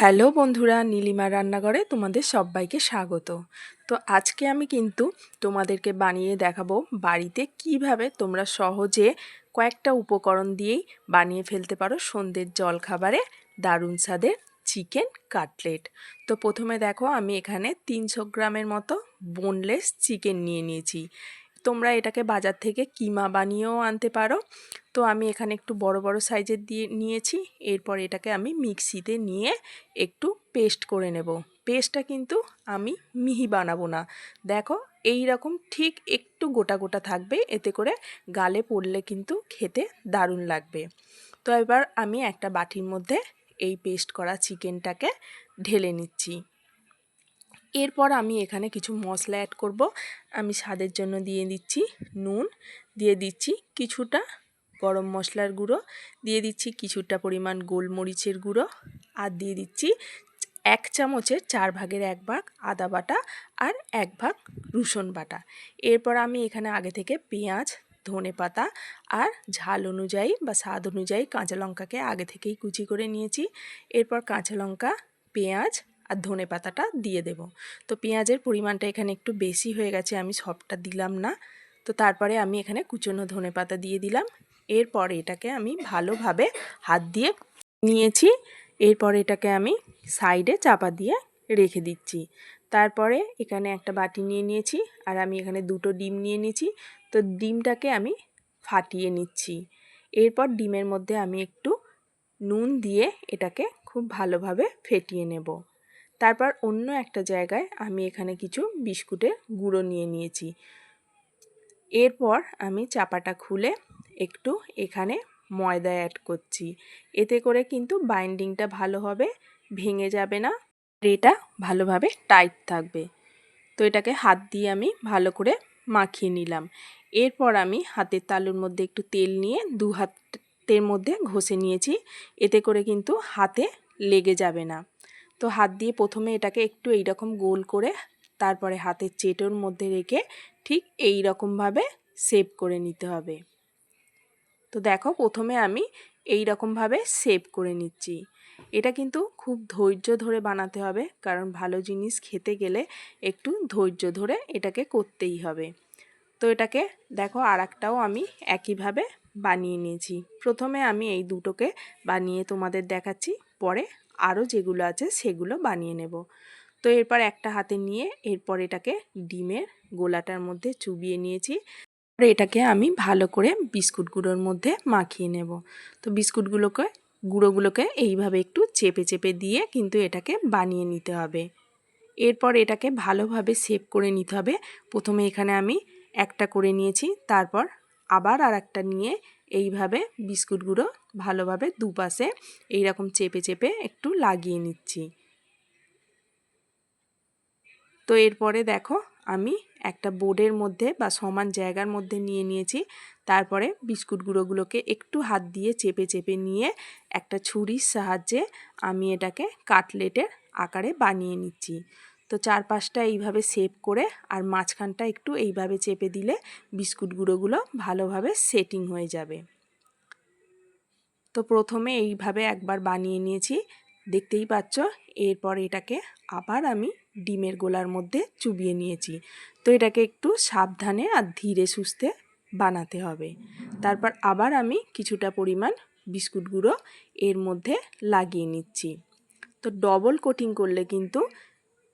Hello বন্ধুরা, নীলিমা রান্নাঘরে তোমাদের সবাইকে স্বাগত। তো আজকে আমি কিন্তু তোমাদেরকে বানিয়ে দেখাবো বাড়িতে কিভাবে তোমরা সহজে কয়েকটা উপকরণ দিয়েই বানিয়ে ফেলতে পারো সন্ধ্যের জলখাবারে দারুণ স্বাদের চিকেন কাটলেট। তো প্রথমে দেখো, আমি এখানে 300 গ্রামের মতো বোনলেস চিকেন নিয়ে নিয়েছি। তোমরা এটাকে বাজার থেকে কিমা বানিয়েও আনতে পারো। তো আমি এখানে একটু বড় বড় সাইজের দিয়ে নিয়েছি। এরপর এটাকে আমি মিক্সিতে নিয়ে একটু পেস্ট করে নেব। পেস্টটা কিন্তু আমি মিহি বানাবো না, দেখো এই রকম ঠিক একটু গোটা গোটা থাকবে, এতে করে গালে পড়লে কিন্তু খেতে দারুণ লাগবে। তো এবার আমি একটা বাটির মধ্যে এই পেস্ট করা চিকেনটাকে ঢেলে নিচ্ছি। এরপর আমি এখানে কিছু মশলা অ্যাড করব। আমি স্বাদের জন্য দিয়ে দিচ্ছি নুন, দিয়ে দিচ্ছি কিছুটা গরম মশলার গুঁড়ো, দিয়ে দিচ্ছি কিছুটা পরিমাণ গোলমরিচের গুঁড়ো, আর দিয়ে দিচ্ছি 1 চামচের 4 ভাগের 1 ভাগ আদা বাটা আর 1 ভাগ রসুন বাটা। এরপর আমি এখানে আগে থেকে পেঁয়াজ, ধনেপাতা আর ঝাল অনুযায়ী বা স্বাদ অনুযায়ী কাঁচা লঙ্কাকে আগে থেকেই কুচি করে নিয়েছি। এরপর কাঁচা লঙ্কা, পেঁয়াজ আর ধনেপাতাটা দিয়ে দেব। তো পেঁয়াজের পরিমাণটা এখানে একটু বেশি হয়ে গেছে, আমি সবটা দিলাম না। তো তারপরে আমি এখানে কুচনো ধনেপাতা দিয়ে দিলাম। এরপর এটাকে আমি ভালোভাবে হাত দিয়ে নিয়েছি। এরপর এটাকে আমি সাইডে চাপা দিয়ে রেখে দিচ্ছি। তারপরে এখানে একটা বাটি নিয়ে নিয়েছি, আর আমি এখানে 2টো ডিম নিয়ে নিয়েছি। তো ডিমটাকে আমি ফাটিয়ে নিচ্ছি। এরপর ডিমের মধ্যে আমি একটু নুন দিয়ে এটাকে খুব ভালোভাবে ফেটিয়ে নেব। তারপর অন্য একটা জায়গায় আমি এখানে কিছু বিস্কুটের গুঁড়ো নিয়ে নিয়েছি। এরপর আমি চাপাটা খুলে একটু এখানে ময়দা অ্যাড করছি। এতে করে কিন্তু বাইন্ডিংটা ভালো হবে, ভেঙে যাবে না, এটা ভালোভাবে টাইট থাকবে। তো এটাকে হাত দিয়ে আমি ভালো করে মাখিয়ে নিলাম। এরপর আমি হাতের তালুর মধ্যে একটু তেল নিয়ে 2 হাতের মধ্যে ঘষে নিয়েছি। এতে করে কিন্তু হাতে লেগে যাবে না। তো হাত দিয়ে প্রথমে এটাকে একটু এইরকম গোল করে তারপরে হাতের চেটোর মধ্যে রেখে ঠিক এই রকমভাবে শেপ করে নিতে হবে। তো দেখো, প্রথমে আমি এই রকমভাবে শেপ করে নিচ্ছি। এটা কিন্তু খুব ধৈর্য ধরে বানাতে হবে, কারণ ভালো জিনিস খেতে গেলে একটু ধৈর্য ধরে এটাকে করতেই হবে। তো এটাকে দেখো আরেকটাও আমি একইভাবে বানিয়ে নিয়েছি। প্রথমে আমি এই দুটোকে বানিয়ে তোমাদের দেখাচ্ছি, পরে আরও যেগুলো আছে সেগুলো বানিয়ে নেব। তো এরপর একটা হাতে নিয়ে এরপর এটাকে ডিমের গোলাটার মধ্যে চুবিয়ে নিয়েছি। এটাকে আমি ভালো করে বিস্কুট গুঁড়োর মধ্যে মাখিয়ে নেব। তো গুঁড়োগুলোকে এইভাবে একটু চেপে চেপে দিয়ে কিন্তু এটাকে বানিয়ে নিতে হবে। এরপর এটাকে ভালোভাবে শেপ করে নিতে হবে। প্রথমে এখানে আমি একটা করে নিয়েছি, তারপর আবার আর একটা নিয়ে এইভাবে বিস্কুট গুঁড়ো ভালোভাবে দুপাশে এইরকম চেপে চেপে একটু লাগিয়ে নিচ্ছি। তো এরপরে দেখো, আমি একটা বোর্ডের মধ্যে বা সমান জায়গার মধ্যে নিয়ে নিয়েছি। তারপরে বিস্কুট গুঁড়োগুলোকে একটু হাত দিয়ে চেপে চেপে নিয়ে একটা ছুরির সাহায্যে আমি এটাকে কাটলেটের আকারে বানিয়ে নিচ্ছি। তো চারপাশটা এইভাবে শেপ করে আর মাঝখানটা একটু এইভাবে চেপে দিলে বিস্কুট গুঁড়োগুলো ভালোভাবে সেটিং হয়ে যাবে। তো প্রথমে এইভাবে একবার বানিয়ে নিয়েছি, দেখতেই পাচ্ছ। এরপর এটাকে আবার আমি ডিমের গোলার মধ্যে চুবিয়ে নিয়েছি। তো এটাকে একটু সাবধানে আর ধীরে সুস্থে বানাতে হবে। তারপর আবার আমি কিছুটা পরিমাণ বিস্কুট গুঁড়ো এর মধ্যে লাগিয়ে নিচ্ছি। তো ডবল কোটিং করলে কিন্তু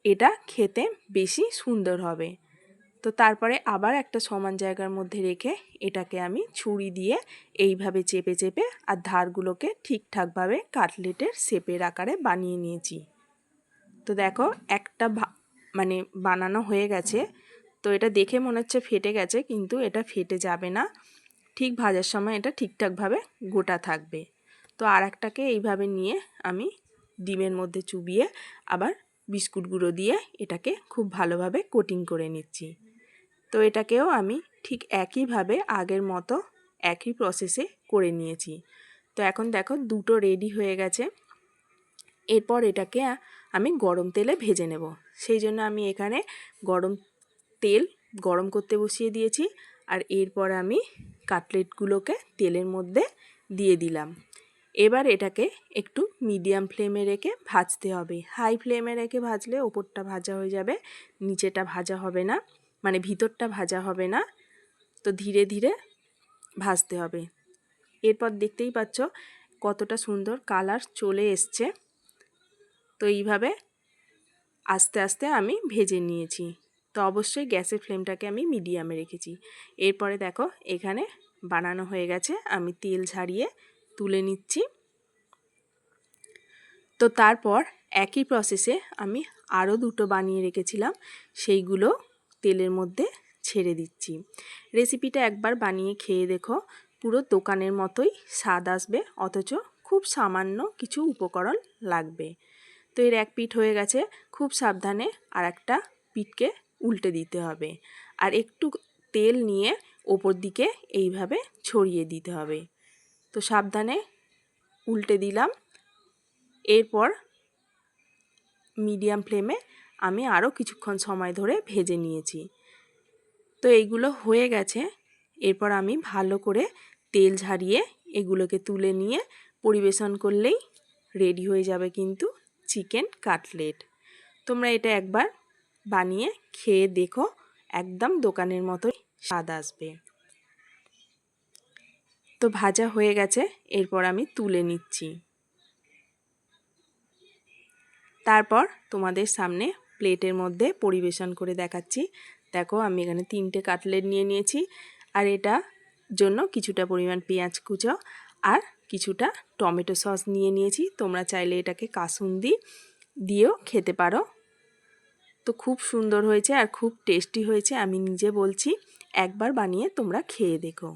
এটা খেতে বেশি সুন্দর হবে। তো তারপরে আবার একটা সমান জায়গার মধ্যে রেখে এটাকে আমি ছুরি দিয়ে এইভাবে চেপে চেপে আর ধারগুলোকে ঠিকঠাকভাবে কাটলেটের শেপের আকারে বানিয়ে নিয়েছি। তো দেখো, একটা মানে বানানো হয়ে গেছে। তো এটা দেখে মনে হচ্ছে ফেটে গেছে, কিন্তু এটা ফেটে যাবে না। ঠিক ভাজার সময় এটা ঠিকঠাকভাবে গোটা থাকবে। তো আর একটাকে এইভাবে নিয়ে আমি ডিমের মধ্যে চুবিয়ে আবার বিস্কুট গুঁড়ো দিয়ে এটাকে খুব ভালোভাবে কোটিং করে নিচ্ছি। তো এটাকেও আমি ঠিক একইভাবে আগের মতো একই প্রসেসে করে নিয়েছি। তো এখন দেখো, দুটো রেডি হয়ে গেছে। এরপর এটাকে আমি গরম তেলে ভেজে নেব। সেই জন্য আমি এখানে তেল গরম করতে বসিয়ে দিয়েছি। আর এরপর আমি কাটলেটগুলোকে তেলের মধ্যে দিয়ে দিলাম। এবার এটাকে একটু মিডিয়াম ফ্লেমে রেখে ভাজতে হবে। হাই ফ্লেমে রেখে ভাজলে ওপরটা ভাজা হয়ে যাবে, নিচেটা ভাজা হবে না, মানে ভিতরটা ভাজা হবে না। তো ধীরে ধীরে ভাজতে হবে। এরপর দেখতেই পাচ্ছ কতটা সুন্দর কালার চলে এসছে। তো এইভাবে আস্তে আস্তে আমি ভেজে নিয়েছি। তো অবশ্যই গ্যাসের ফ্লেমটাকে আমি মিডিয়ামে রেখেছি। এরপরে দেখো এখানে বানানো হয়ে গেছে, আমি তেল ঝারিয়ে তুলে নিচ্ছি। তো তারপর একই প্রসেসে আমি আরও দুটো বানিয়ে রেখেছিলাম, সেইগুলো তেলের মধ্যে ছেড়ে দিচ্ছি। রেসিপিটা একবার বানিয়ে খেয়ে দেখো, পুরো দোকানের মতোই স্বাদ আসবে, অথচ খুব সামান্য কিছু উপকরণ লাগবে। তো এর এক পিঠ হয়ে গেছে, খুব সাবধানে আর একটা পিঠকে উল্টে দিতে হবে, আর একটু তেল নিয়ে ওপর দিকে এইভাবে ছড়িয়ে দিতে হবে। তো সাবধানে উল্টে দিলাম। এরপর মিডিয়াম ফ্লেমে আমি আরও কিছুক্ষণ সময় ধরে ভেজে নিয়েছি। তো এইগুলো হয়ে গেছে। এরপর আমি ভালো করে তেল ঝারিয়ে এগুলোকে তুলে নিয়ে পরিবেশন করলেই রেডি হয়ে যাবে কিন্তু চিকেন কাটলেট। তোমরা এটা একবার বানিয়ে খেয়ে দেখো, একদম দোকানের মতোই স্বাদ আসবে। তো ভাজা হয়ে গেছে, এরপর আমি তুলে নিচ্ছি। তারপর তোমাদের সামনে প্লেটের মধ্যে পরিবেশন করে দেখাচ্ছি। দেখো আমি এখানে 3টে কাটলেট নিয়ে নিয়েছি, আর এটা জন্য কিছুটা পরিমাণ পেঁয়াজ কুচো আর কিছুটা টমেটো সস নিয়ে নিয়েছি। তোমরা চাইলে এটাকে কাসুন্দি দিয়েও খেতে পারো। তো খুব সুন্দর হয়েছে আর খুব টেস্টি হয়েছে, আমি নিজে বলছি, একবার বানিয়ে তোমরা খেয়ে দেখো।